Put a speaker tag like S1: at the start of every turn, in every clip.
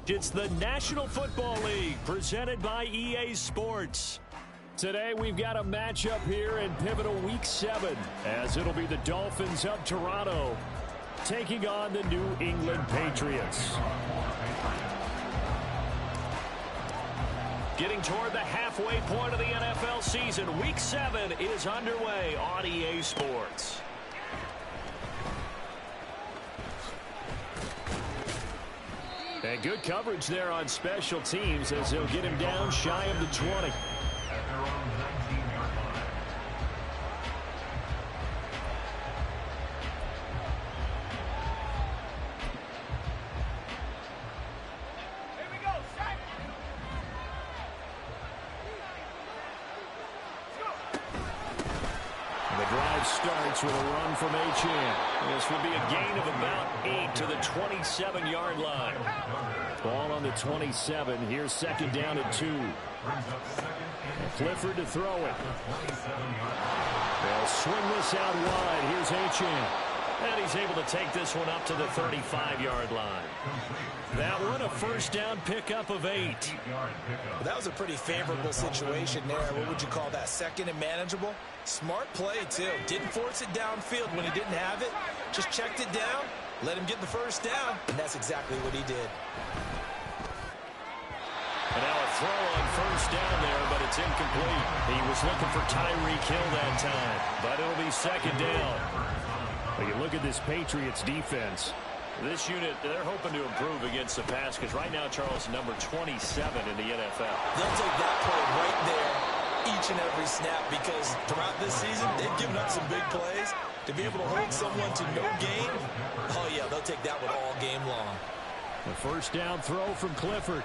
S1: It's the National Football League presented by EA Sports. Today we've got a matchup here in pivotal Week 7 as it'll be the Dolphins of Toronto taking on the New England Patriots. Getting toward the halfway point of the NFL season, Week 7 is underway on EA Sports. And good coverage there on special teams as they'll get him down shy of the 20. Starts with a run from Achane. This will be a gain of about 8 to the 27-yard line. Ball on the 27. Here's second down and 2. Clifford to throw it. They'll swing this out wide. Here's Achane. And he's able to take this one up to the 35-yard line. That one, a first down pickup of 8.
S2: Well, that was a pretty favorable situation there. What would you call that? Second and manageable? Smart play, too. Didn't force it downfield when he didn't have it. Just checked it down, let him get the first down, and that's exactly what he did.
S1: And now a throw on first down there, but it's incomplete. He was looking for Tyreek Hill that time, but it'll be second down. Well, you look at this Patriots defense. This unit, they're hoping to improve against the pass because right now, Charles, number 27 in the NFL.
S2: They'll take that play right there each and every snap because throughout this season, they've given up some big plays. To be able to hold someone to no gain, oh, yeah, they'll take that one all game long.
S1: The first down throw from Clifford.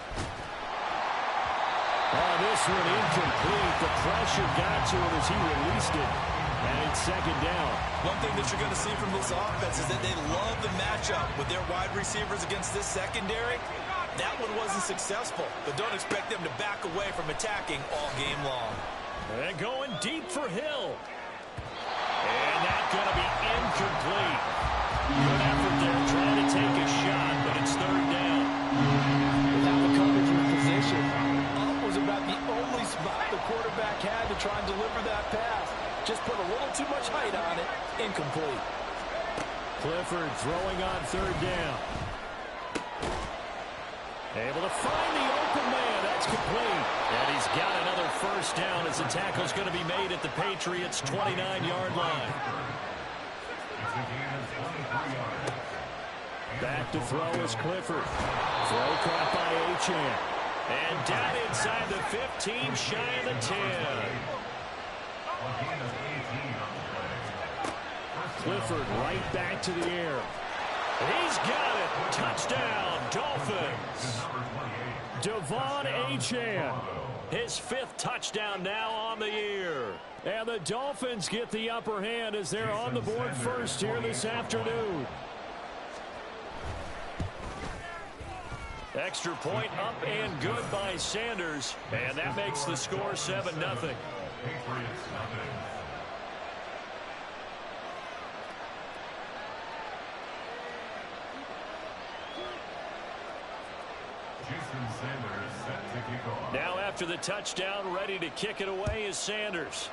S1: Oh, this one incomplete. The pressure got to him as he released it. And it's second down.
S2: One thing that you're going to see from this offense is that they love the matchup with their wide receivers against this secondary. That one wasn't successful, but don't expect them to back away from attacking all game long.
S1: And going deep for Hill. And that's going to be incomplete. Good effort there trying to take a shot, but it's third down.
S3: Without the coverage in position, up was about the only spot the quarterback had to try and deliver that pass. Just put a little too much height on it. Incomplete.
S1: Clifford throwing on third down. Able to find the open man. That's complete. And he's got another first down as the tackle's going to be made at the Patriots' 29-yard line. Back to throw is Clifford. Throw caught by Achane. And down inside the 15, shy of the 10. Clifford right back to the air. He's got it. Touchdown, Dolphins. Devon Achane. His 5th touchdown now on the year. And the Dolphins get the upper hand as they're on the board first here this afternoon. Extra point up and good by Sanders. And that makes the score 7-0. Now after the touchdown, ready to kick it away is Sanders.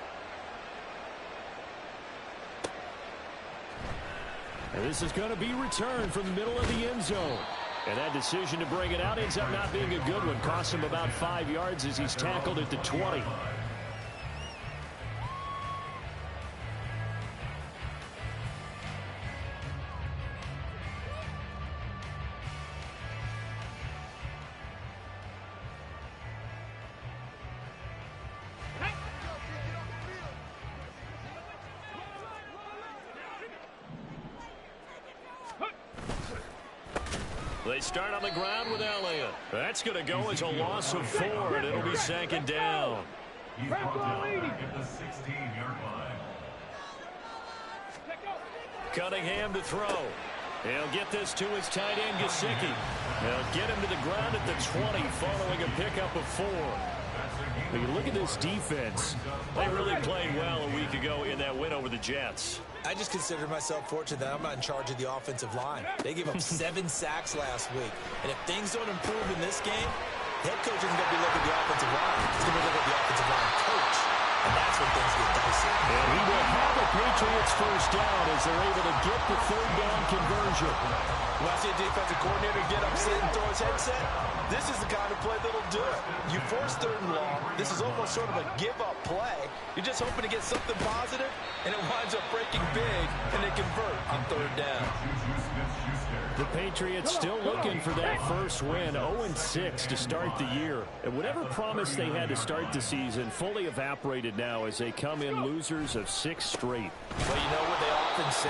S1: And this is going to be returned from the middle of the end zone. And that decision to bring it out ends up not being a good one. Cost him about 5 yards as he's tackled at the 20. They start on the ground with Elliott. That's going to go as a loss of 4, and it'll be second down.
S4: He's brought down at the 16-yard line.
S1: Cunningham to throw. He'll get this to his tight end, Gesicki. They'll get him to the ground at the 20 following a pickup of 4.
S4: That's a gain
S1: When you look at this defense, they really played well a week ago in that win over the Jets.
S2: I just consider myself fortunate that I'm not in charge of the offensive line. They gave up 7 sacks last week. And if things don't improve in this game, head coach isn't going to be looking at the offensive line. He's going to be looking at the offensive line coach. And that's when things get dicey.
S1: And he will have the Patriots first down as they're able to get the third down conversion.
S2: When I see a defensive coordinator get upset and throw his headset, this is the kind of play that'll do it. You force 3rd and long. This is almost sort of a give-up play. You're just hoping to get something positive, and it winds up breaking big, and they convert on 3rd down.
S1: The Patriots still looking for that first win, 0-6 to start the year. And whatever promise they had to start the season fully evaporated now as they come in losers of 6 straight.
S2: Well, you know what they often say,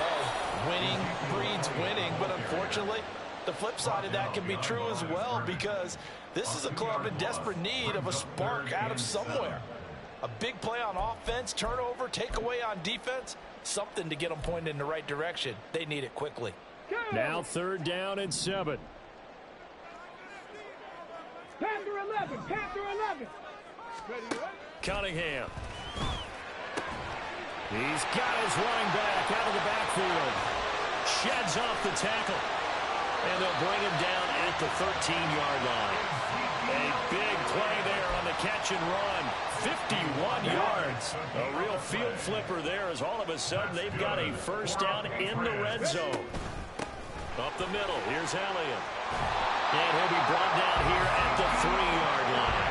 S2: winning breeds winning, but unfortunately, the flip side of that can be true as well, because this is a club in desperate need of a spark out of somewhere. A big play on offense, turnover, takeaway on defense, something to get them pointed in the right direction. They need it quickly.
S1: Now 3rd down and 7.
S5: Panther 11, Panther 11.
S1: Cunningham. He's got his running back out of the backfield. Sheds off the tackle. And they'll bring him down at the 13-yard line. A big play there on the catch and run. 51 yards. A real field flipper there as all of a sudden they've got a first down in the red zone. Up the middle, here's Elliott. And he'll be brought down here at the 3-yard line.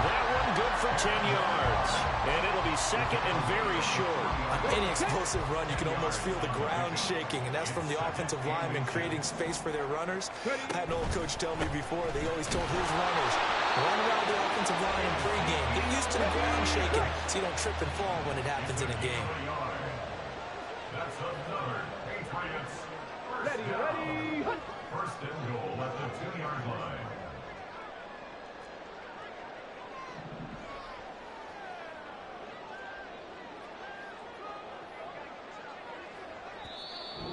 S1: That one good for 10 yards. And it'll be 2nd and very short.
S2: On any explosive run, you can almost feel the ground shaking, and that's from the offensive linemen creating space for their runners. I had an old coach tell me before, they always told his runners, run around the offensive line in pregame. Get used to the ground shaking so you don't trip and fall when it happens in a game.
S4: That's another Patriots.
S5: Ready.
S4: First and goal at the 2-yard line.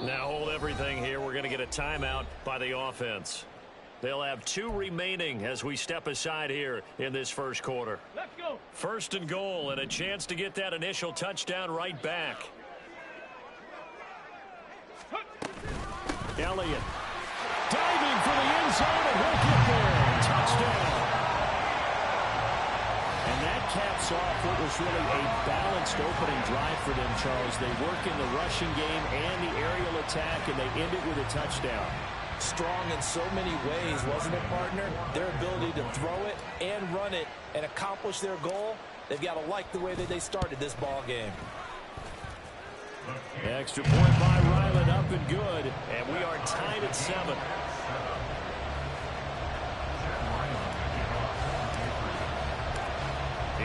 S1: Now hold everything here. We're going to get a timeout by the offense. They'll have 2 remaining as we step aside here in this first quarter.
S5: Let's go.
S1: 1st and goal and a chance to get that initial touchdown right back. Elliott diving for the end zone, and he'll get there. Touchdown. And that caps off what was really a balanced opening drive for them, Charles. They work in the rushing game and the aerial attack, and they end it with a touchdown.
S2: Strong in so many ways, wasn't it, partner? Their ability to throw it and run it and accomplish their goal, they've got to like the way that they started this ball game.
S1: Extra point by Ryland, up and good. And we are tied at 7.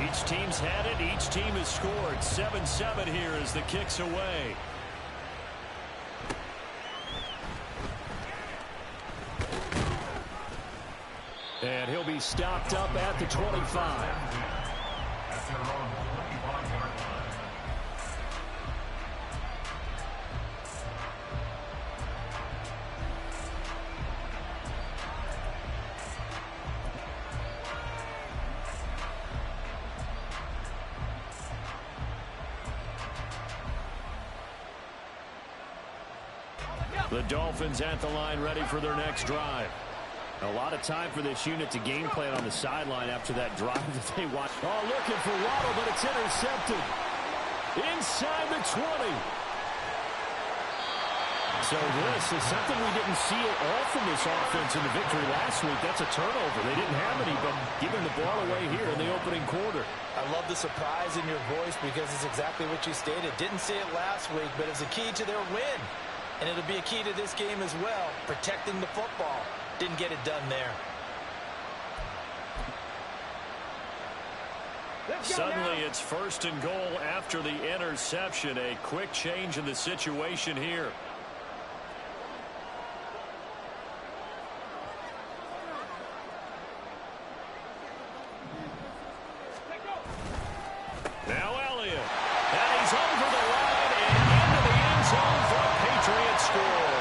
S1: Each team's had it. Each team has scored. 7-7 here as the kick's away. And he'll be stopped up at the 25. The Dolphins at the line, ready for their next drive. A lot of time for this unit to game plan on the sideline after that drive that they watched. Oh, looking for Waddle, but it's intercepted. Inside the 20. So this is something we didn't see at all from this offense in the victory last week. That's a turnover. They didn't have any, but giving the ball away here in the opening quarter.
S2: I love the surprise in your voice because it's exactly what you stated. Didn't say it last week, but it's a key to their win. And it'll be a key to this game as well, protecting the football. Didn't get it done there.
S1: Suddenly it's 1st and goal after the interception. A quick change in the situation here. Now Elliott. And he's over the line and into the end zone for a Patriot score.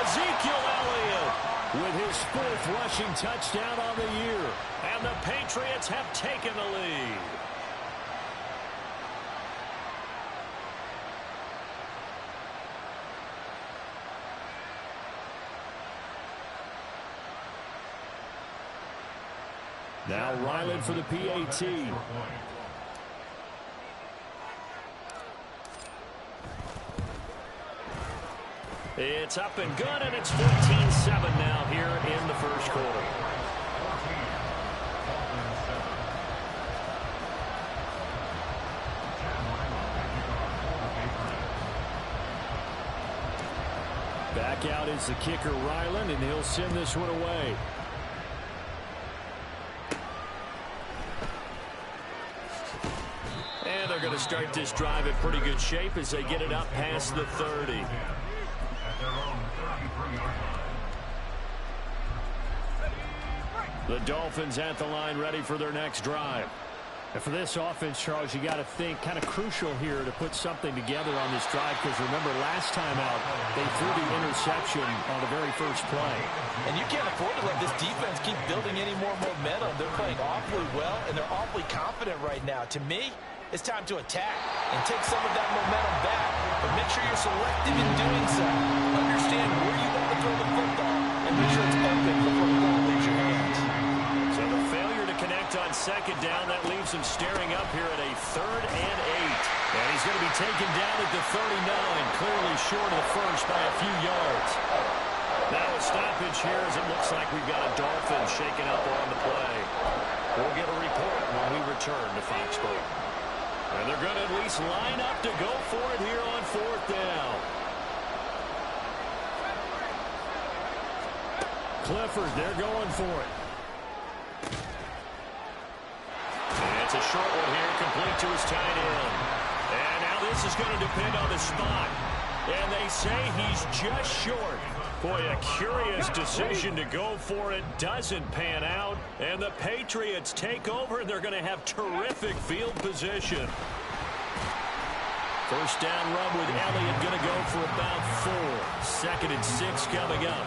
S1: Ezekiel Elliott with his 4th rushing touchdown on the year. And the Patriots have taken the lead. Now Ryland for the PAT. It's up and good, and it's 14-7 now here in the first quarter. Back out is the kicker, Ryland, and he'll send this one away. And they're going to start this drive in pretty good shape as they get it up past the 30. The Dolphins at the line ready for their next drive.
S6: And for this offense, Charles, you got to think kind of crucial here to put something together on this drive, because remember last time out they threw the interception on the very first play.
S3: And you can't afford to let this defense keep building any more momentum. They're playing awfully well, and they're awfully confident right now. To me, it's time to attack and take some of that momentum back. But make sure you're selective in doing so. Understand where you want to throw the football and make sure it's open before the ball leaves your hands.
S1: So the failure to connect on second down, that leaves him staring up here at a 3rd and 8. And he's going to be taken down at the 39, clearly short of the first by a few yards. Now a stoppage here as it looks like we've got a Dolphin shaken up on the play. We'll get a report when we return to Foxborough. And they're going to at least line up to go for it here on 4th down.
S6: Clifford, they're going for it.
S1: And it's a short one here, complete to his tight end. And now this is going to depend on the spot. And they say he's just short. Boy, a curious decision to go for it. Doesn't pan out. And the Patriots take over, and they're going to have terrific field position. First down run with Elliott going to go for about 4. 2nd and 6 coming up.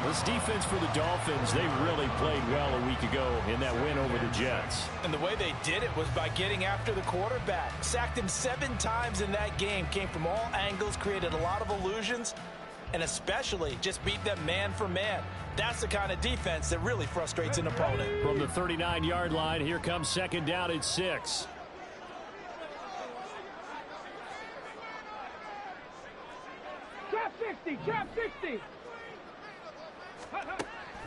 S6: This defense for the Dolphins, they really played well a week ago in that win over the Jets.
S3: And the way they did it was by getting after the quarterback. Sacked him 7 times in that game. Came from all angles, created a lot of illusions, and especially just beat them man for man. That's the kind of defense that really frustrates an opponent.
S6: From the 39-yard line, here comes 2nd down at 6.
S5: Trap 60, trap 60.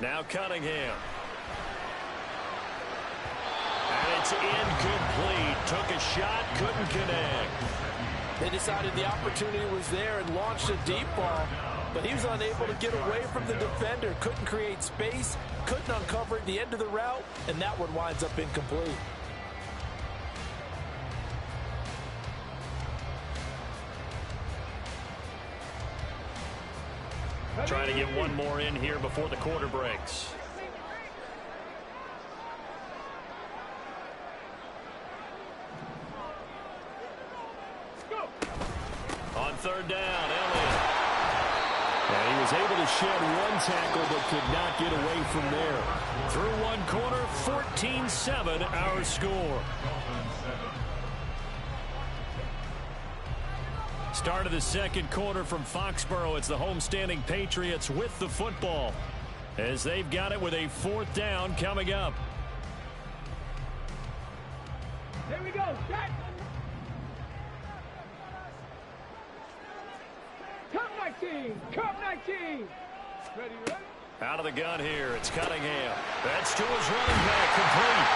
S1: Now Cunningham. And it's incomplete. Took a shot, couldn't connect.
S3: They decided the opportunity was there and launched a deep ball, but he was unable to get away from the defender. Couldn't create space, couldn't uncover at the end of the route, and that one winds up incomplete.
S1: Trying to get one more in here before the quarter breaks. On 3rd down, Elliott.
S6: And he was able to shed one tackle but could not get away from there.
S1: Through one quarter, 14-7 our score. Start of the 2nd quarter from Foxborough. It's the homestanding Patriots with the football as they've got it with a 4th down coming up.
S5: Here we go. Shot. Cup 19. Cup 19. Ready, ready.
S1: Out of the gun here, it's Cunningham. That's to his running back, complete.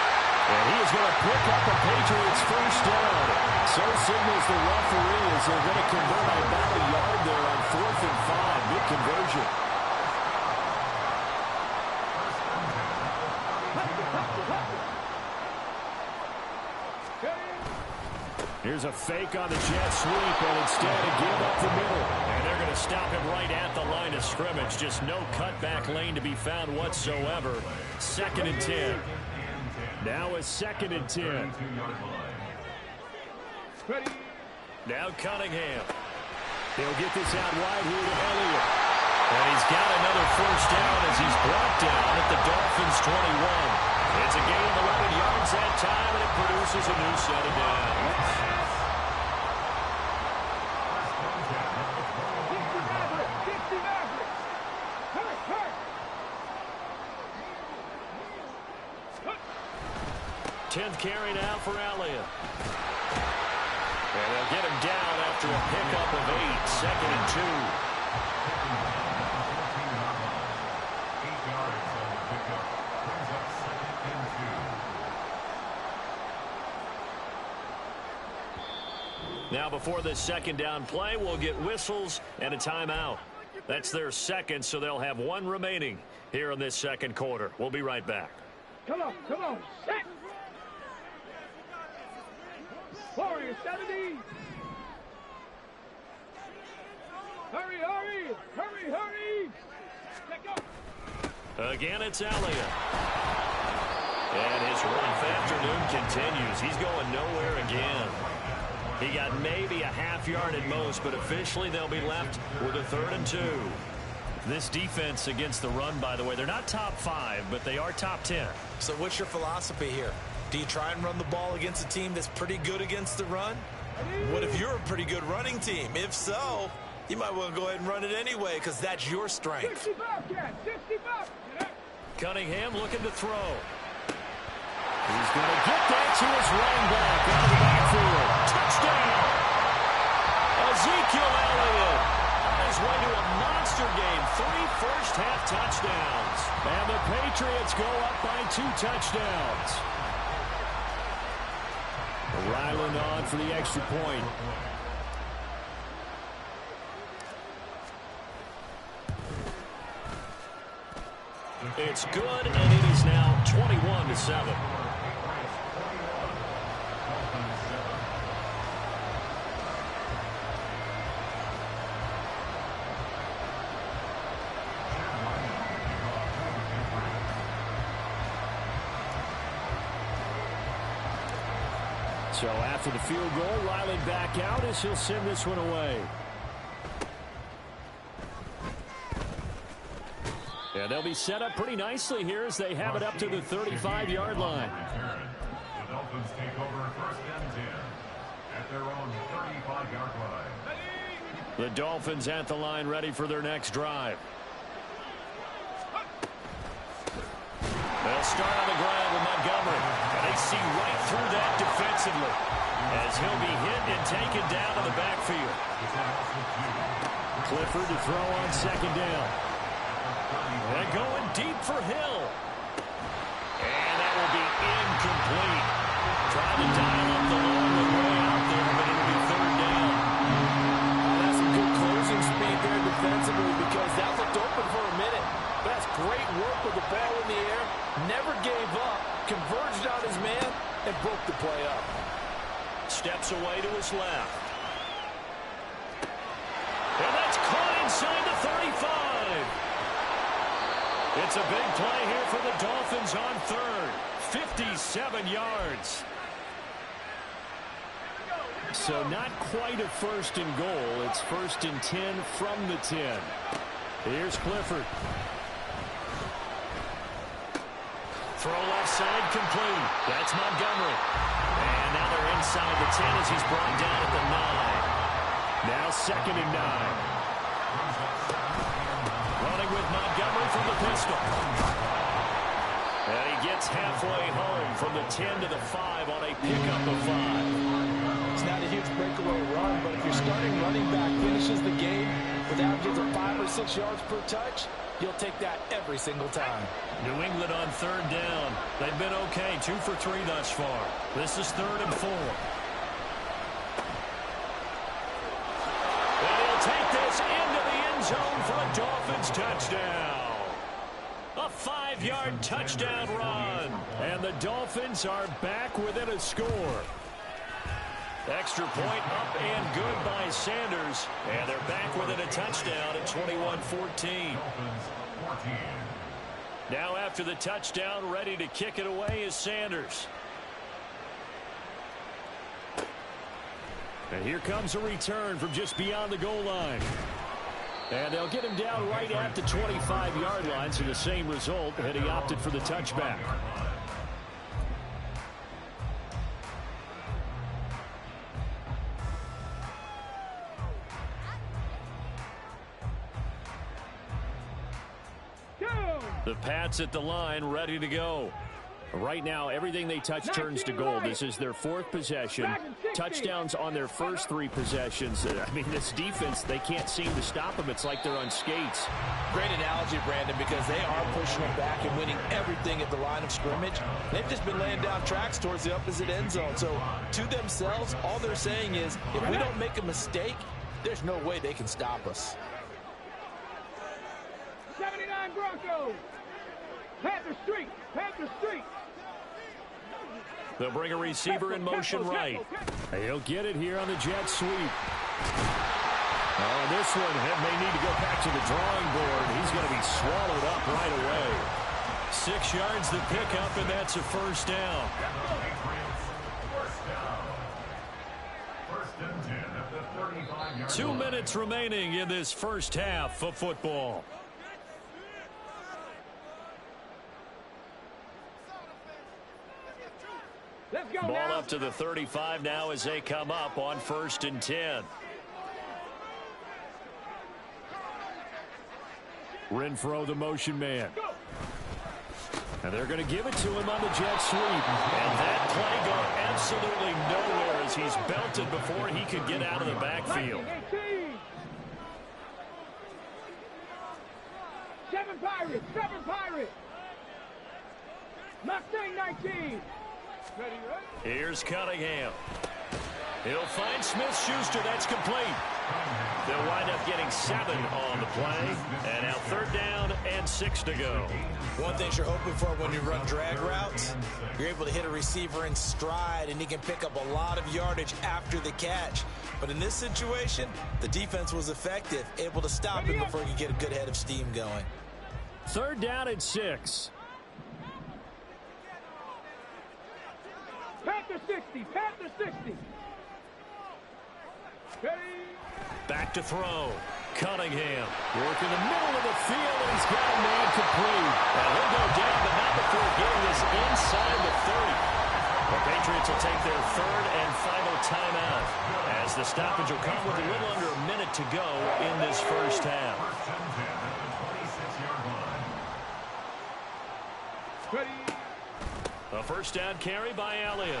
S1: And he is going to pick up a Patriots first down. So signals the referee as they're going to convert about a yard there on 4th and 5. Good conversion.
S6: Here's a fake on the jet sweep, and instead a give up the middle.
S1: And they're going to stop him right at the line of scrimmage. Just no cutback lane to be found whatsoever. 2nd and 10.
S6: Now a 2nd and 10.
S5: Ready.
S1: Now Cunningham.
S6: They'll get this out wide here to Elliott.
S1: And he's got another first down as he's brought down at the Dolphins' 21. It's a gain of 11 yards that time, and it produces a new set of downs. 10th carry now for Elliott. And they'll get him down after a pickup of 8, 2nd and 2. Now before this second down play, we'll get whistles and a timeout. That's their second, so they'll have one remaining here in this second quarter. We'll be right back.
S5: Come on, set! Warrior 70! Hurry! Check up!
S1: Again, it's Elliott. And his rough afternoon continues. He's going nowhere again. He got maybe a half yard at most, but officially they'll be left with a 3rd and 2. This defense against the run, by the way, they're not top 5, but they are top 10.
S2: So what's your philosophy here? Do you try and run the ball against a team that's pretty good against the run? What if you're a pretty good running team? If so, you might want to go ahead and run it anyway because that's your strength.
S5: 60
S1: Cunningham looking to throw. He's going to get that to his running back out of the backfield. Touchdown! Ezekiel Elliott on his way to a monster game. 3 first-half touchdowns. And the Patriots go up by 2 touchdowns. Ryland on for the extra point. It's good, and it is now 21-7. So after the field goal, Ryland back out as he'll send this one away. Yeah, they'll be set up pretty nicely here as they have it up to the 35-yard line.
S4: The Dolphins take over 1st and 10 at their own 35-yard line.
S1: The Dolphins at the line ready for their next drive. They'll start on the ground with Montgomery. And they see right through that defensively as he'll be hit and taken down to the backfield. Clifford to throw on 2nd down. And going deep for Hill. And that will be incomplete. Trying to dial up the long way out there, but it'll be 3rd down.
S3: That's some good closing speed there defensively because that looked open for a minute. That's great work with the ball in the air. Never gave up. Converged on his man and broke the play up.
S1: Steps away to his left. And that's caught inside the 35. It's a big play here for the Dolphins on 3rd. 57 yards. So not quite a 1st and goal. It's 1st and 10 from the 10. Here's Clifford. Throw left side complete. That's Montgomery. And now they're inside the 10 as he's brought down at the 9. Now 2nd and 9. Running with Montgomery from the pistol. And he gets halfway home from the 10 to the 5 on a pickup of 5.
S3: It's not a huge breakaway run, but if your starting running back finishes the game with averages of 5 or 6 yards per touch, you'll take that every single time.
S1: New England on 3rd down. They've been okay, 2 for 3 thus far. This is 3rd and 4. And he'll take this into the end zone for a Dolphins touchdown. A 5-yard touchdown run. And the Dolphins are back within a score. Extra point up and good by Sanders. And they're back within a touchdown at 21-14. Now after the touchdown, ready to kick it away is Sanders. And here comes a return from just beyond the goal line.
S6: And they'll get him down right at the 25-yard line, so the same result, and he opted for the touchback. The Pats at the line, ready to go. Right now, everything they touch turns to gold. This is their fourth possession. Touchdowns on their first three possessions. I mean, this defense, they can't seem to stop them. It's like they're on skates.
S3: Great analogy, Brandon, because they are pushing them back and winning everything at the line of scrimmage. They've just been laying down tracks towards the opposite end zone. So, to themselves, all they're saying is, if we don't make a mistake, there's no way they can stop us.
S5: 79 Broncos. Panther Street. Panther Street.
S6: They'll bring a receiver in motion right. He'll get it here on the jet sweep. Oh, this one may need to go back to the drawing board. He's going to be swallowed up right away.
S1: 6 yards the pickup, and that's a first down.
S4: First and 10 at the 35-yard
S1: 2 minutes remaining in this first half of football.
S5: Let's go
S1: Ball
S5: now.
S1: up to the 35 now as they come up on 1st and 10.
S6: Renfro, the motion man. And they're going to give it to him on the jet sweep.
S1: And that play going absolutely nowhere as he's belted before he could get out of the backfield.
S5: 18. 7 Pirates. 7 Pirates. Mustang 19. Ready, right?
S1: Here's Cunningham. He'll find Smith-Schuster. That's complete. They'll wind up getting 7 on the play. And now 3rd down and 6 to go.
S2: One thing you're hoping for when you run drag routes, you're able to hit a receiver in stride, and he can pick up a lot of yardage after the catch. But in this situation, the defense was effective, able to stop him before he could get a good head of steam going.
S6: 3rd down and 6.
S5: Panther 60. Panther 60. Ready?
S1: Back to throw. Cunningham. Work in the middle of the field, and he's got a man complete. And he'll go down, but not before getting this inside the 30. The Patriots will take their 3rd and final timeout as the stoppage will come with a little under a minute to go in this first half.
S5: Ready?
S1: A first down carry by Elliott.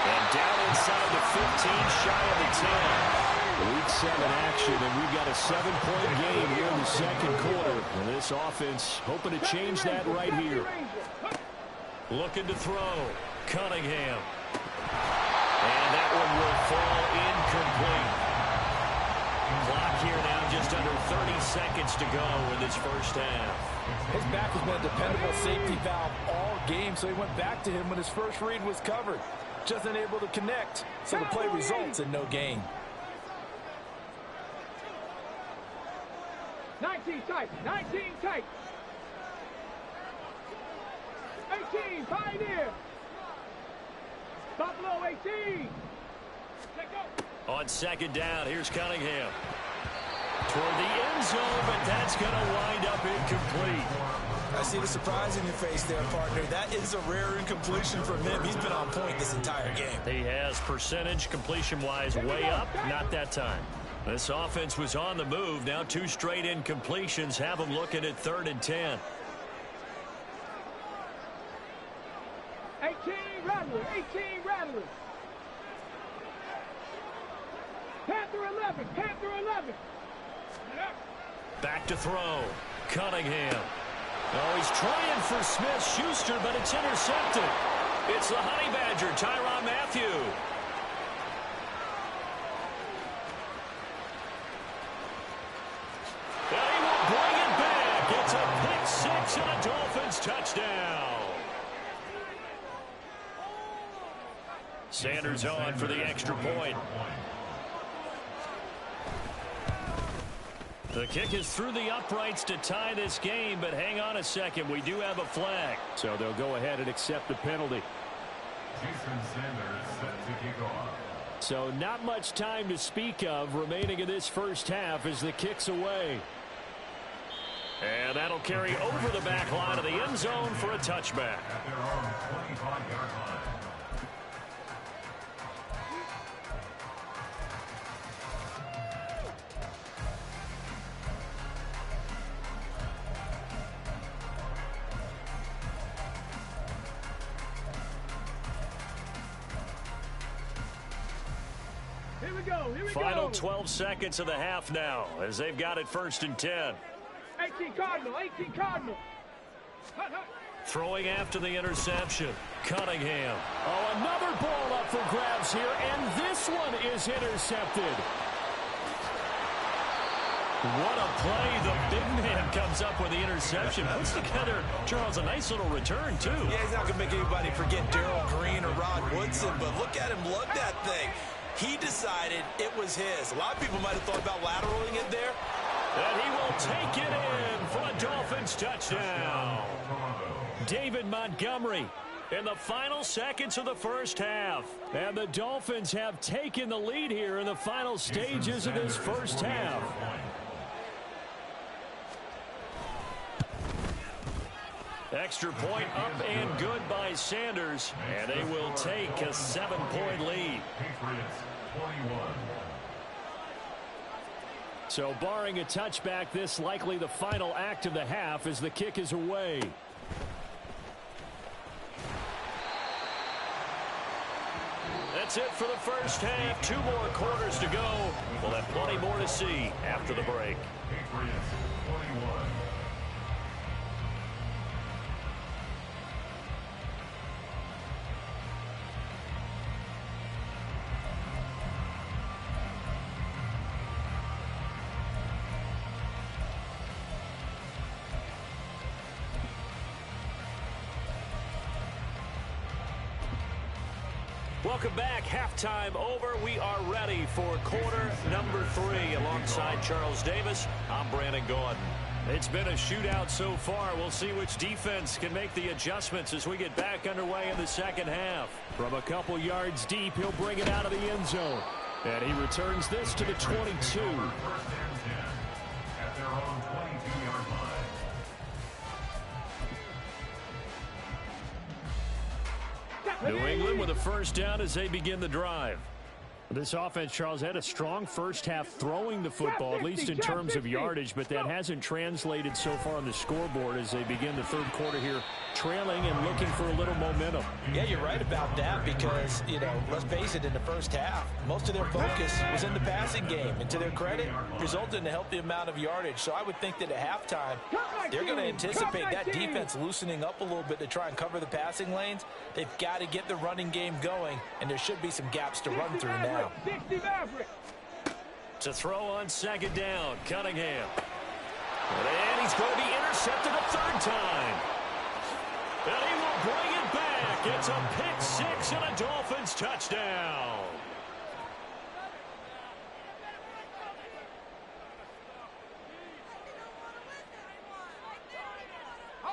S1: And down inside the 15, shy of the 10.
S6: Week 7 action, and we've got a 7-point game here in the second quarter. And this offense hoping to change that right here.
S1: Looking to throw. Cunningham. And that one will fall incomplete. Clock here now just under 30 seconds to go in this first half.
S3: His back has been a dependable safety valve all game, so he went back to him when his first read was covered. Just unable to connect, so the play results in no gain.
S5: 19 tight. 19 tight. 18. Pioneer. Buffalo 18. Let go.
S1: On 2nd down, here's Cunningham. Toward the end zone, but that's going to wind up incomplete.
S2: I see the surprise in your face there, partner. That is a rare incompletion from him. He's been on point this entire game.
S1: He has percentage completion-wise way up, not that time. This offense was on the move. Now 2 straight incompletions have them looking at 3rd and 10.
S5: 18 Rattlers. 18 Rattlers. Panther 11. Panther 11.
S1: Back to throw. Cunningham. Oh, he's trying for Smith-Schuster, but it's intercepted. It's the Honey Badger, Tyrann Mathieu. And he will bring it back. It's a pick 6 and a Dolphins touchdown. Sanders on for the extra point. The kick is through the uprights to tie this game, but hang on a second. We do have a flag.
S6: So they'll go ahead and accept the penalty.
S4: Jason Sanders set to kick off.
S6: So not much time to speak of remaining in this first half as the kick's away. And that'll carry over the back line of the end zone for a touchback.
S4: At their own 25-yard line.
S5: Here we go. Here we
S1: Final
S5: go.
S1: 12 seconds of the half now as they've got it 1st and 10.
S5: 18 Cardinal. 18 Cardinal. Hut, hut.
S1: Throwing after the interception. Cunningham.
S6: Oh, another ball up for grabs here, and this one is intercepted.
S1: What a play. The big man comes up with the interception. Puts together, Charles, a nice little return, too.
S2: Yeah, he's not going to make anybody forget Darrell Green or Rod Woodson, but look at him lug that thing. He decided it was his. A lot of people might have thought about lateraling it there.
S1: And he will take it in for a Dolphins touchdown.
S6: David Montgomery in the final seconds of the first half. And the Dolphins have taken the lead here in the final stages of this first half.
S1: Extra point up and good by Sanders. And they will take a 7-point lead.
S4: Patriots 21.
S6: So barring a touchback, this likely the final act of the half as the kick is away.
S1: That's it for the first half. 2 more quarters to go. We'll have plenty more to see after the break.
S4: Patriots 21.
S1: Welcome back. Halftime over. We are ready for quarter number 3. Alongside Charles Davis, I'm Brandon Gaudin. It's been a shootout so far. We'll see which defense can make the adjustments as we get back underway in the second half.
S6: From a couple yards deep, he'll bring it out of the end zone. And he returns this to the 22.
S4: 1st and 10 at their own 22-yard line.
S6: New England with a first down as they begin the drive. This offense, Charles, had a strong first half throwing the football, at least in terms of yardage, but that hasn't translated so far on the scoreboard as they begin the third quarter here, trailing and looking for a little momentum.
S3: Yeah, you're right about that because, let's face it, in the first half, most of their focus was in the passing game. And to their credit, resulted in a healthy amount of yardage. So I would think that at halftime, they're going to anticipate that defense loosening up a little bit to try and cover the passing lanes. They've got to get the running game going, and there should be some gaps to run through now.
S1: To throw on second down, Cunningham. And he's going to be intercepted a third time. And he will bring it back. It's a pick 6 and a Dolphins touchdown.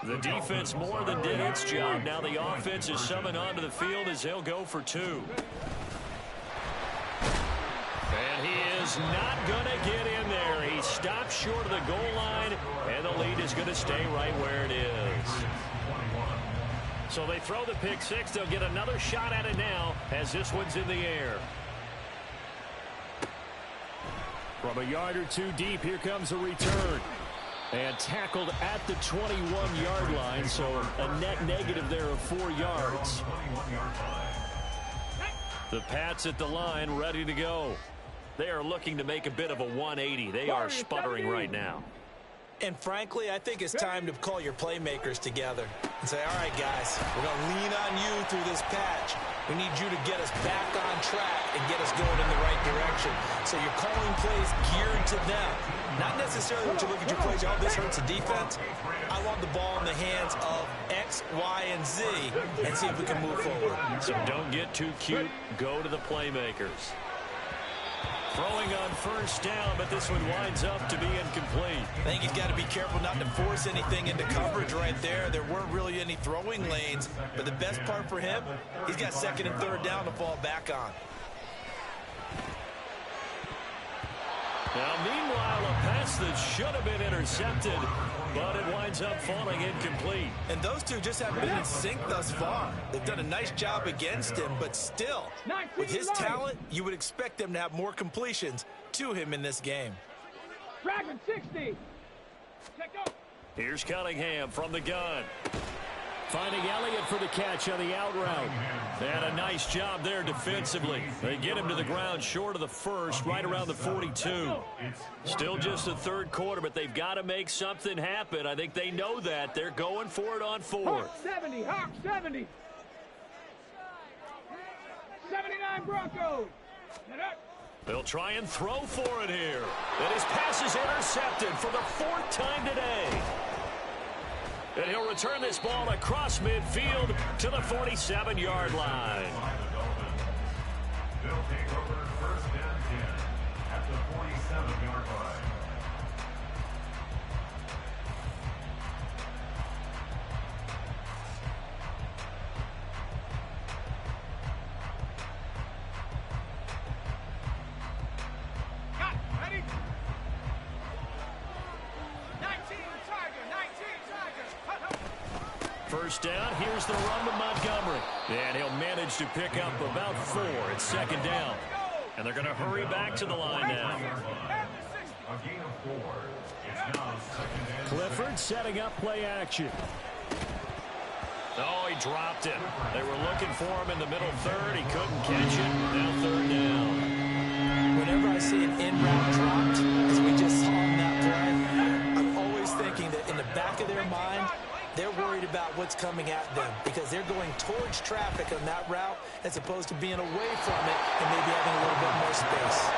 S1: The defense more than did its job. Now the offense is summoned onto the field as they'll go for 2. And he is not going to get in there. He stops short of the goal line, and the lead is going to stay right where it is. So they throw the pick 6. They'll get another shot at it now as this one's in the air.
S6: From a yard or 2 deep, here comes a return. And tackled at the 21-yard line, so a net negative there of 4 yards.
S1: The Pats at the line, ready to go. They are looking to make a bit of a 180. They are sputtering right now.
S2: And frankly, I think it's time to call your playmakers together and say, all right, guys, we're going to lean on you through this patch. We need you to get us back on track and get us going in the right direction. So you're calling plays geared to them. Not necessarily when you look at your plays, oh, this hurts the defense. I want the ball in the hands of X, Y, and Z and see if we can move forward.
S1: So don't get too cute. Go to the playmakers. Throwing on first down, but this one winds up to be incomplete.
S2: I think he's got to be careful not to force anything into coverage right there. There weren't really any throwing lanes, but the best part for him, he's got second and third down to fall back on.
S1: Now, meanwhile, a pass that should have been intercepted, but it winds up falling incomplete.
S2: And those two just haven't been in sync thus far. They've done a nice job against him, but still, with his talent, you would expect them to have more completions to him in this game.
S5: Dragon 60.
S1: Here's Cunningham from the gun. Finding Elliott for the catch on the out route. And a nice job there defensively. They get him to the ground short of the first, right around the 42. Still just the third quarter, but they've got to make something happen. I think they know that. They're going for it on fourth.
S5: Hawk 70, Hawk 70. 79 Broncos.
S1: They'll try and throw for it here. And his pass is intercepted for the fourth time today. And he'll return this ball across midfield to the 47-yard line.
S4: They'll take over first and 10 at the 47-yard line.
S1: First down, here's the run to Montgomery. And he'll manage to pick up about 4. It's second down. And they're going to hurry back to the line now.
S4: A gain of 4. It's now second and 10.
S1: Clifford setting up play action. Oh, he dropped it. They were looking for him in the middle third. He couldn't catch it. Now third down.
S2: Whenever I see an in-route dropped, as we just saw on that play, I'm always thinking that in the back of their mind, they're worried about what's coming at them because they're going towards traffic on that route as opposed to being away from it and maybe having a little bit more space.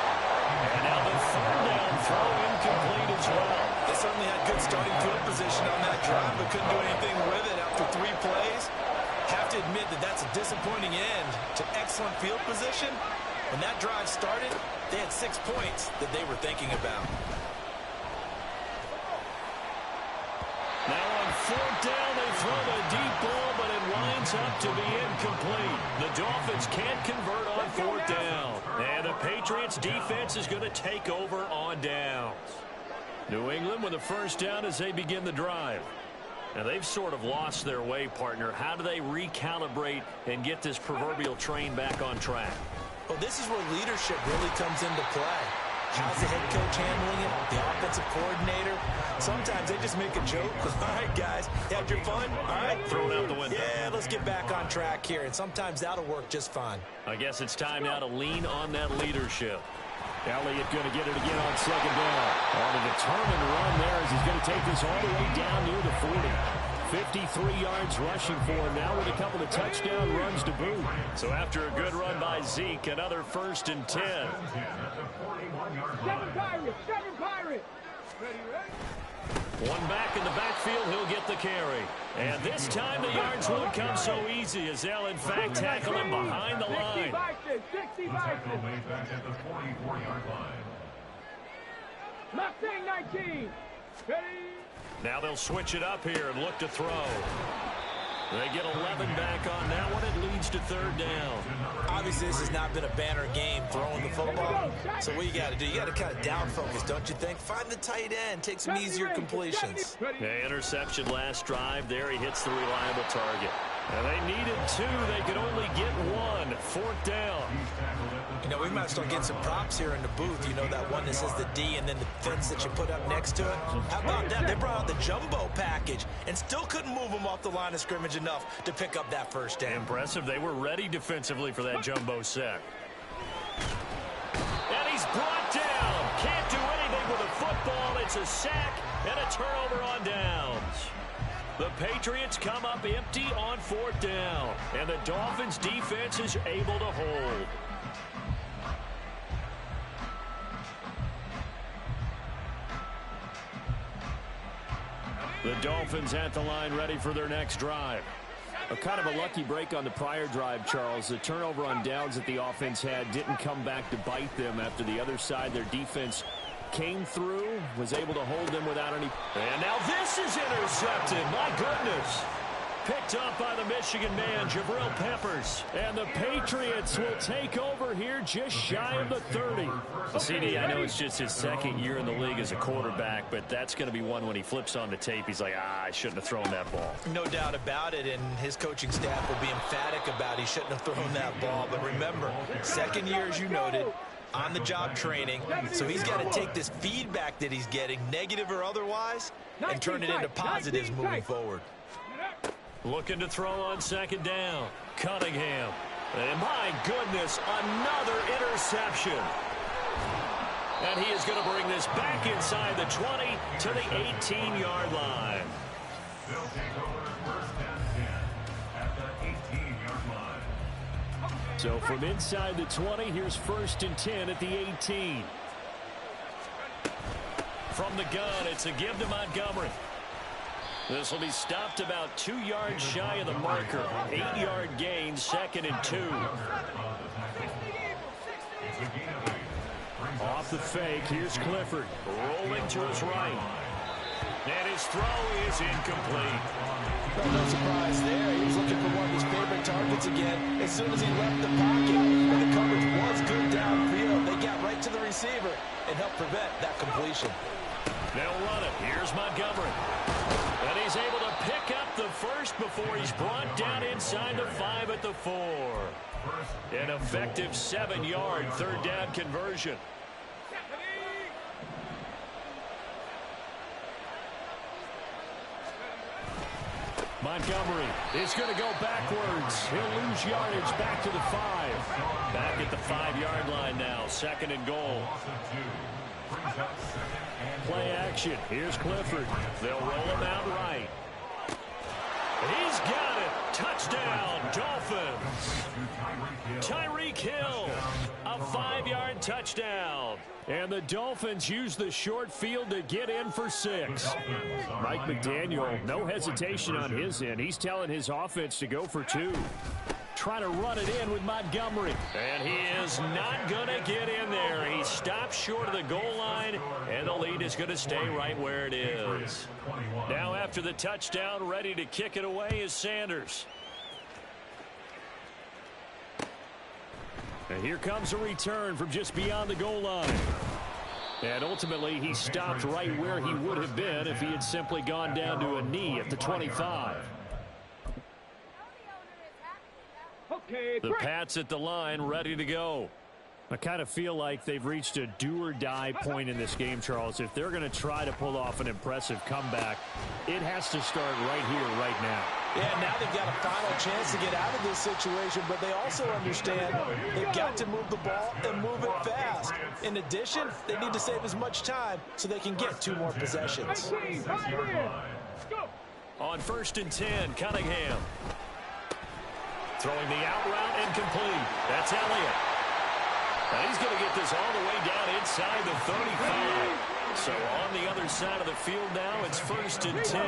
S1: And now the third down throw incomplete as well.
S2: They certainly had good starting field position on that drive, but couldn't do anything with it after 3 plays. Have to admit that that's a disappointing end to excellent field position. When that drive started, they had 6 points that they were thinking about.
S1: Now on fourth down, they throw the deep ball, but it winds up to be incomplete. The Dolphins can't convert on fourth down. And the Patriots defense is going to take over on downs. New England with a first down as they begin the drive. Now they've sort of lost their way, partner. How do they recalibrate and get this proverbial train back on track?
S2: Well, this is where leadership really comes into play. How's the head coach handling it? The offensive coordinator? Sometimes they just make a joke. All right, guys, had your fun? All right.
S1: Throw it out the window.
S2: Yeah, let's get back on track here. And sometimes that'll work just fine.
S1: I guess it's time now to lean on that leadership. Elliott going to get it again on second down. On a determined run there as he's going to take this all the way down near the 40. 53 yards rushing for him now with a couple of touchdown runs to boot. So after a good run by Zeke, another first and 10.
S5: 7 Pirates, 7 Pirates. Ready?
S1: One back in the backfield, he'll get the carry. And this time the yards won't come so easy as they'll in fact tackle him behind the line.
S5: 60
S4: Tackle made back at the 44-yard line.
S5: Mustang 19. Ready?
S1: Now they'll switch it up here and look to throw. They get 11 back on that one. It leads to third down.
S2: Obviously, this has not been a banner game throwing the football. So what you got to do, you got to kind of down focus, don't you think? Find the tight end, take some easier completions.
S1: Yeah, interception last drive. There he hits the reliable target. And they needed 2. They could only get 1. Fourth down.
S2: You know, we might start getting some props here in the booth. You know, that one that says the D and then the fence that you put up next to it. How about that? They brought out the jumbo package and still couldn't move them off the line of scrimmage enough to pick up that first down.
S1: Impressive. They were ready defensively for that jumbo set. And he's brought down. Can't do anything with a football. It's a sack and a turnover on downs. The Patriots come up empty on fourth down. And the Dolphins defense is able to hold. The Dolphins at the line ready for their next drive. A kind of a lucky break on the prior drive, Charles. The turnover on downs that the offense had didn't come back to bite them after the other side. Their defense came through, was able to hold them without any. And now this is intercepted. My goodness. picked up by the Michigan man, Jabril Peppers. And the Patriots will take over here just shy of the 30.
S6: CD, I know it's just his second year in the league as a quarterback, but that's going to be one when he flips on the tape. He's like, I shouldn't have thrown that ball.
S3: No doubt about it, and his coaching staff will be emphatic about he shouldn't have thrown that ball. But remember, second year, as you noted, on-the-job training, so he's got to take this feedback that he's getting, negative or otherwise, and turn it into positives moving forward.
S1: Looking to throw on second down. Cunningham. And my goodness, another interception. And he is going to bring this back inside the 20 to the 18-yard line.
S4: They'll take over first and 10 at the 18-yard line.
S1: So from inside the 20, here's first and 10 at the 18. From the gun, it's a give to Montgomery. This will be stopped about 2 yards shy of the marker. 8-yard gain, 2nd and 2. Off the fake, here's Clifford. Rolling to his right. And his throw is incomplete.
S3: Well, no surprise there. He was looking for one of his favorite targets again. As soon as he left the pocket, and the coverage was good downfield, they got right to the receiver and helped prevent that completion.
S1: They'll run it. Here's Montgomery. And he's able to pick up the first before he's brought down inside the 5 at the 4. An effective 7-yard third down conversion. Montgomery is going to go backwards. He'll lose yardage back to the 5. Back at the 5-yard line now. 2nd and goal. Play action. Here's Clifford. They'll roll him out right. He's got it. Touchdown, Dolphins. Tyreek Hill. A 5-yard touchdown. And the Dolphins use the short field to get in for 6. Mike McDaniel, no hesitation on his end. He's telling his offense to go for 2. Trying to run it in with Montgomery. And he is not going to get in there. He stops short of the goal line, and the lead is going to stay right where it is. Now after the touchdown, ready to kick it away is Sanders. And here comes a return from just beyond the goal line. And ultimately, he stopped right where he would have been if he had simply gone down to a knee at the 25. The Pats at the line, ready to go. I kind of feel like they've reached a do-or-die point in this game, Charles. If they're going to try to pull off an impressive comeback, it has to start right here, right now.
S3: Yeah, now they've got a final chance to get out of this situation, but they also understand they've got to move the ball and move it fast. In addition, they need to save as much time so they can get 2 more possessions.
S1: On 1st and 10, Cunningham. Throwing the out route incomplete. That's Elliott. And he's going to get this all the way down inside the 35. So on the other side of the field now, it's 1st and 10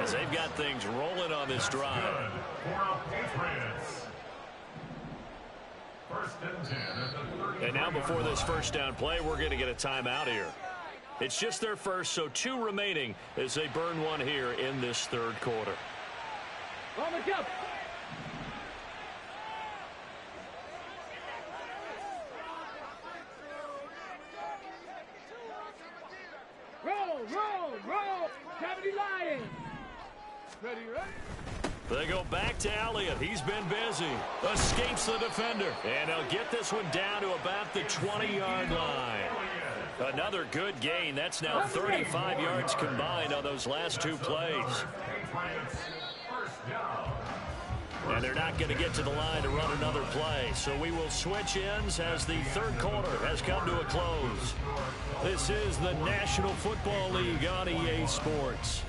S1: as they've got things rolling on this drive. And now before this first down play, we're going to get a timeout here. It's just their first, so 2 remaining as they burn one here in this 3rd quarter.
S5: Roll. Cavity Lions. Ready, right?
S1: They go back to Elliott. He's been busy. Escapes the defender. And he'll get this one down to about the 20-yard line. Another good gain. That's now 35 yards combined on those last 2 plays. And they're not going to get to the line to run another play. So we will switch ends as the 3rd quarter has come to a close. This is the National Football League on EA Sports.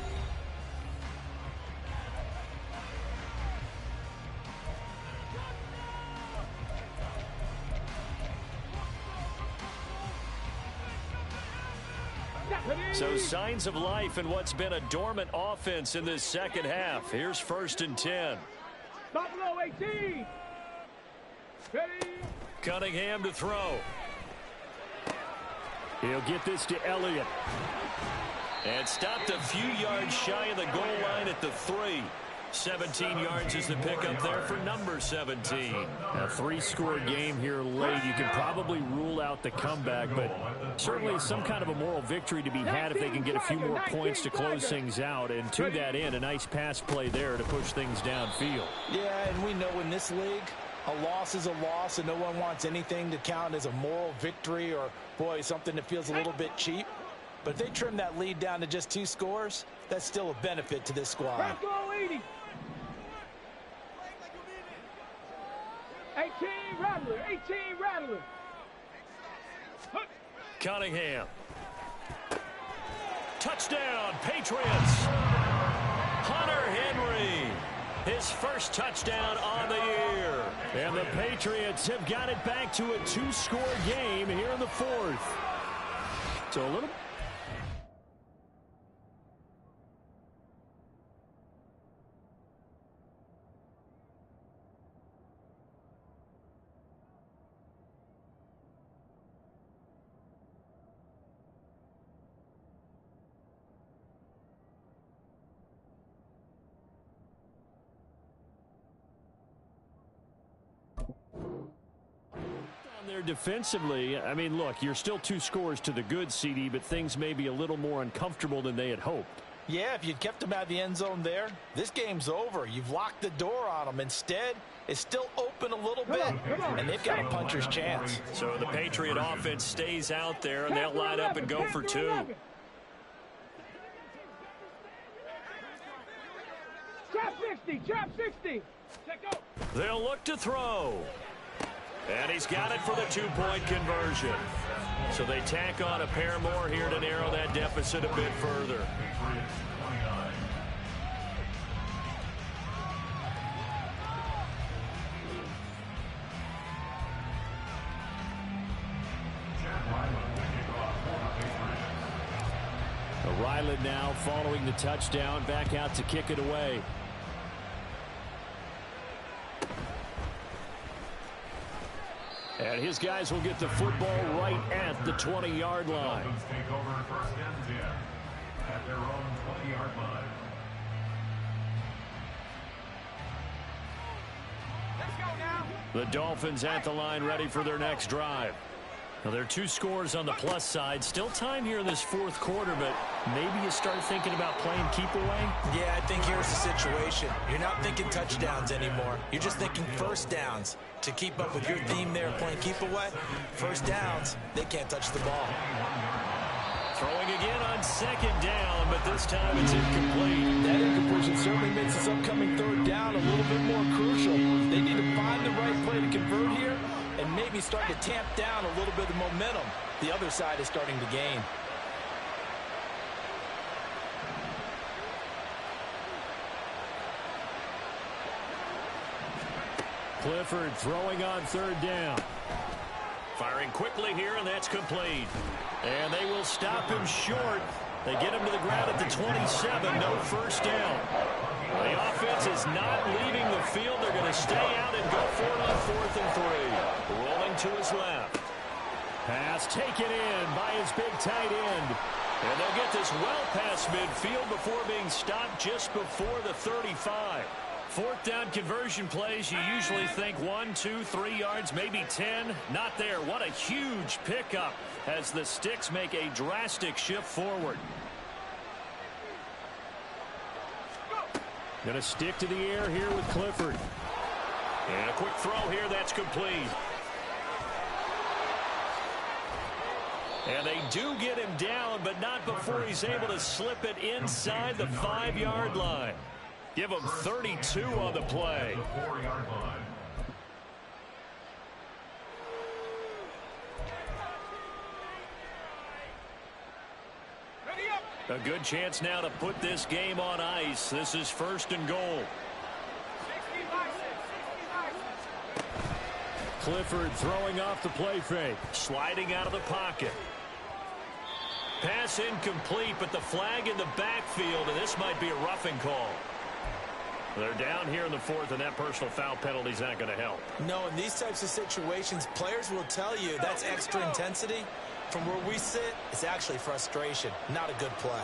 S1: So signs of life in what's been a dormant offense in this second half. Here's 1st and 10.
S5: Buffalo 18. Ready.
S1: Cunningham to throw. He'll get this to Elliott. And stopped a few yards shy of the goal line at the 3. 17 yards is the pickup there for number 17.
S6: A 3-score game here late. You can probably rule out the comeback, but certainly some kind of a moral victory to be had if they can get a few more points to close things out. And to that end, a nice pass play there to push things downfield.
S3: Yeah, and we know in this league, a loss is a loss, and no one wants anything to count as a moral victory or, boy, something that feels a little bit cheap. But if they trim that lead down to just 2 scores, that's still a benefit to this squad.
S5: 18 Rattler.
S1: Cunningham. Touchdown, Patriots. Hunter Henry. His first touchdown on the year.
S6: And the Patriots have got it back to a 2-score game here in the 4th. So a little... there defensively. I mean, look, you're still 2 scores to the good, CD, but things may be a little more uncomfortable than they had hoped.
S3: Yeah, if you'd kept them out of the end zone there, this game's over. You've locked the door on them. Instead, it's still open a little bit, and they've got a puncher's chance.
S1: So the Patriot offense stays out there, and they'll line up and go for 2.
S5: Trap 60.
S1: They'll look to throw. And he's got it for the 2-point conversion. So they tack on a pair more here to narrow that deficit a bit further.
S6: Ryland now following the touchdown, back out to kick it away. And his guys will get the football right at the 20-yard line.
S4: Take over first and 10 at their own 20-yard line.
S5: Let's go now.
S6: The Dolphins at the line, ready for their next drive. Now, there are 2 scores on the plus side. Still time here in this 4th quarter, but maybe you start thinking about playing keep away?
S2: Yeah, I think here's the situation. You're not thinking touchdowns anymore. You're just thinking first downs. To keep up with your theme there, playing keep away, first downs, they can't touch the ball.
S1: Throwing again on 2nd down, but this time it's incomplete.
S3: That incompletion certainly makes this upcoming 3rd down a little bit more crucial. They need to find the right play to convert here and maybe start to tamp down a little bit of momentum. The other side is starting to gain.
S6: Clifford throwing on 3rd down.
S1: Firing quickly here, and that's complete. And they will stop him short. They get him to the ground at the 27. No first down. The offense is not leaving the field. They're going to stay out and go for it on 4th and 3. Rolling to his left.
S6: Pass taken in by his big tight end.
S1: And they'll get this well past midfield before being stopped just before the 35. 4th down conversion plays, you usually think 1, 2, 3 yards, maybe 10. Not there. What a huge pickup as the Sticks make a drastic shift forward.
S6: Going to stick to the air here with Clifford.
S1: And a quick throw here, that's complete. And they do get him down, but not before he's able to slip it inside the 5-yard line. Give him 32 on the play.
S4: The 4-yard line.
S1: A good chance now to put this game on ice. This is 1st and goal.
S6: Clifford throwing off the play fake.
S1: Sliding out of the pocket. Pass incomplete, but the flag in the backfield, and this might be a roughing call. They're down here in the 4th, and that personal foul penalty is not going to help.
S2: No, in these types of situations, players will tell you that's extra intensity. From where we sit, it's actually frustration. Not a good play.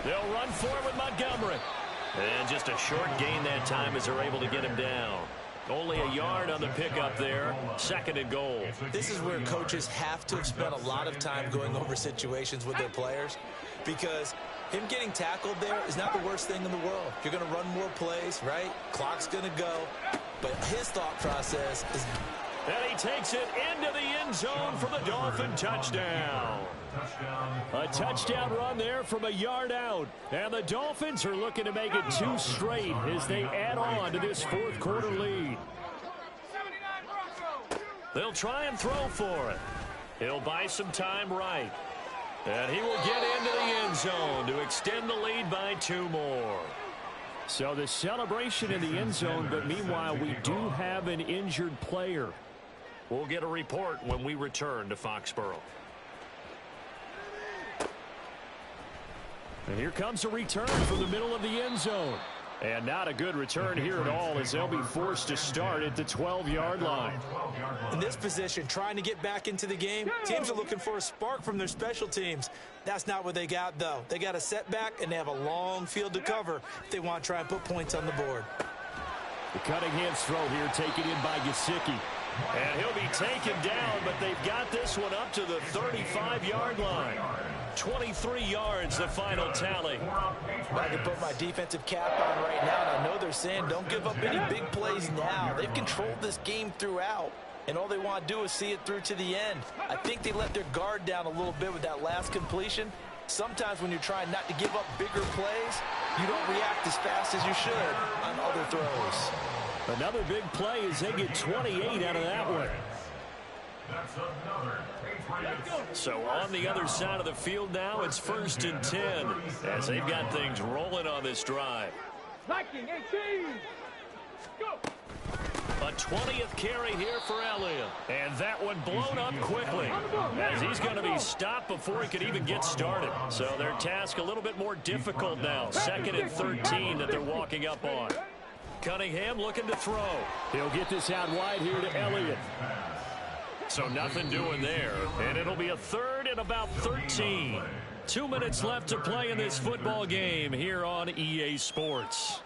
S1: They'll run for it with Montgomery.
S6: And just a short gain that time as they're able to get him down. Only a yard on the pickup there. 2nd and goal.
S2: This is where coaches have to have spent a lot of time going over situations with their players, because him getting tackled there is not the worst thing in the world. You're going to run more plays, right? Clock's going to go. But his thought process is...
S6: And he takes it into the end zone for the Dolphin touchdown. A touchdown run there from a yard out. And the Dolphins are looking to make it 2 straight as they add on to this 4th quarter lead. They'll try and throw for it. He'll buy some time right. And he will get into the end zone to extend the lead by 2 more. So the celebration in the end zone, but meanwhile we do have an injured player. We'll get a report when we return to Foxborough. And here comes a return from the middle of the end zone. And not a good return here at all, as they'll be forced to start at the 12-yard line.
S2: In this position, trying to get back into the game, teams are looking for a spark from their special teams. That's not what they got, though. They got a setback, and they have a long field to cover if they want to try and put points on the board.
S6: The Cunningham's throw here taken in by Gesicki. And he'll be taken down, but they've got this one up to the 35-yard line. 23 yards, the final tally.
S2: I can put my defensive cap on right now, and I know they're saying don't give up any big plays now. They've controlled this game throughout, and all they want to do is see it through to the end. I think they let their guard down a little bit with that last completion. Sometimes when you're trying not to give up bigger plays, you don't react as fast as you should on other throws.
S6: Another big play as they get 28 out of that one. So on the other side of the field now, it's 1st and 10 as they've got things rolling on this drive.
S5: 18. Go.
S6: A 20th carry here for Elliott. And that one blown up quickly as he's going to be stopped before he could even get started. So their task a little bit more difficult now. 2nd and 13 that they're walking up on. Cunningham looking to throw. He'll get this out wide here to Elliott. So nothing doing there. And it'll be a 3rd and about 13. 2 minutes left to play in this football game here on EA Sports.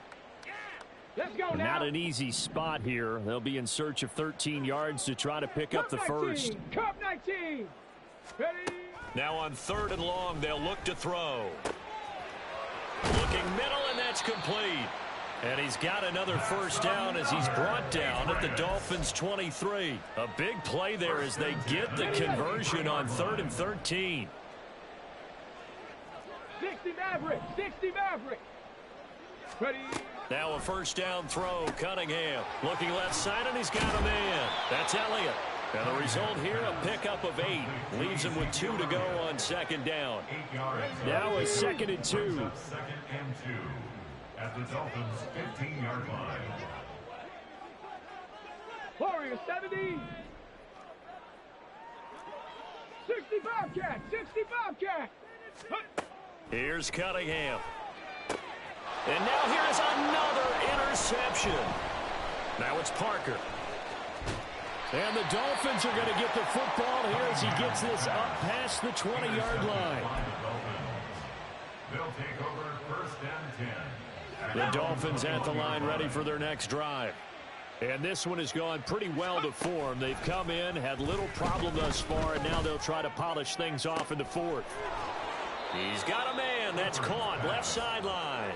S5: Let's go now.
S6: Not an easy spot here. They'll be in search of 13 yards to try to pick up the first.
S5: Cup 19. Ready?
S6: Now on 3rd and long, they'll look to throw. Looking middle, and that's complete. And he's got another first down as he's brought down at the Dolphins' 23. A big play there as they get the conversion on 3rd and 13.
S5: 60 Maverick. 60 Maverick. Ready?
S6: Now a first down throw. Cunningham looking left side, and he's got a man. That's Elliott. And the result here, a pickup of 8. Leaves him with 2 to go on 2nd down. Now a 2nd and 2.
S4: 2nd and 2 at the Dolphins' 15-yard line.
S5: Warriors 70. 65 cat. 65 cat.
S6: Here's Cunningham. And now here is another interception. Now it's Parker. And the Dolphins are going to get the football here as he gets this up past the 20-yard line.
S4: They'll take over 1st and 10.
S6: The Dolphins at the line ready for their next drive. And this one has gone pretty well to form. They've come in, had little problem thus far, and now they'll try to polish things off in the 4th. He's got a man. That's caught left sideline.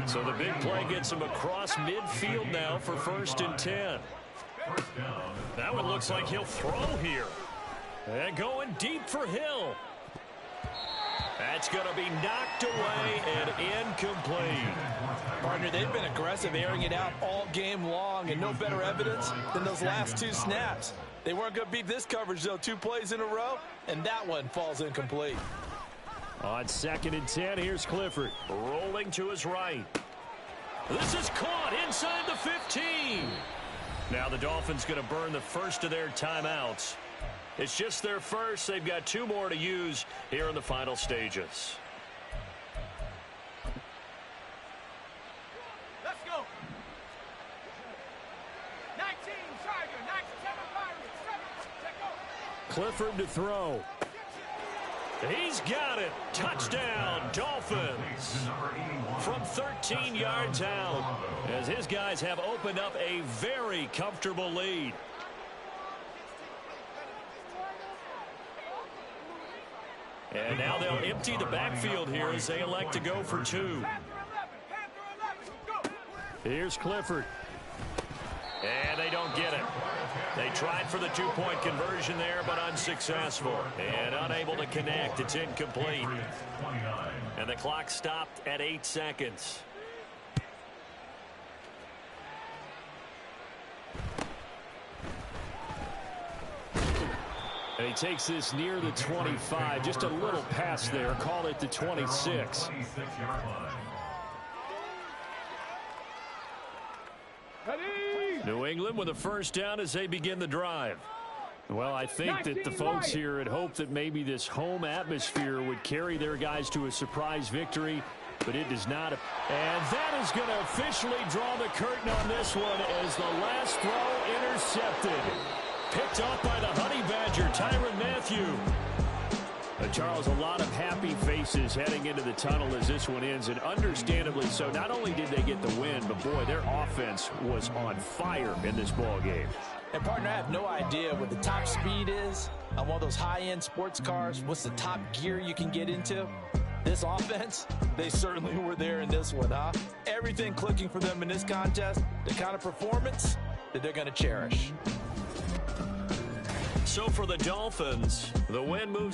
S6: So the big play gets him across midfield now for 1st and 10. That one looks like he'll throw here. And going deep for Hill. That's going to be knocked away and incomplete.
S2: Partner, they've been aggressive, airing it out all game long, and no better evidence than those last 2 snaps. They weren't going to beat this coverage, though. 2 plays in a row, and that one falls incomplete.
S6: On 2nd and 10, here's Clifford. Rolling to his right. This is caught inside the 15. Now the Dolphins going to burn the first of their timeouts. It's just their first. They've got 2 more to use here in the final stages.
S5: Let's go. 19 Tiger. 97 Pirates. 7. Check go.
S6: Clifford to throw.
S1: He's got it. Touchdown, Dolphins. From 13 yards out, as his guys have opened up a very comfortable lead. And now they'll empty the backfield here as they elect to go for two. Here's Clifford. And they don't get it. They tried for the two-point conversion there, but unsuccessful. And unable to connect. It's incomplete. And the clock stopped at 8 seconds. And he takes this near the 25. Just a little pass there. Call it the 26. New England with a first down as they begin the drive. Well, I think that the folks here had hoped that maybe this home atmosphere would carry their guys to a surprise victory, but it does not. And that is going to officially draw the curtain on this one as the last throw intercepted. Picked off by the Honey Badger, Tyrann Mathieu. Charles, a lot of happy faces heading into the tunnel as this one ends, and understandably so. Not only did they get the win, but boy, their offense was on fire in this ball game.
S3: And partner, I have no idea what the top speed is on one of those high-end sports cars. What's the top gear you can get into? This offense, they certainly were there in this one, huh? Everything clicking for them in this contest, the kind of performance that they're going to cherish.
S1: So for the Dolphins, the win moves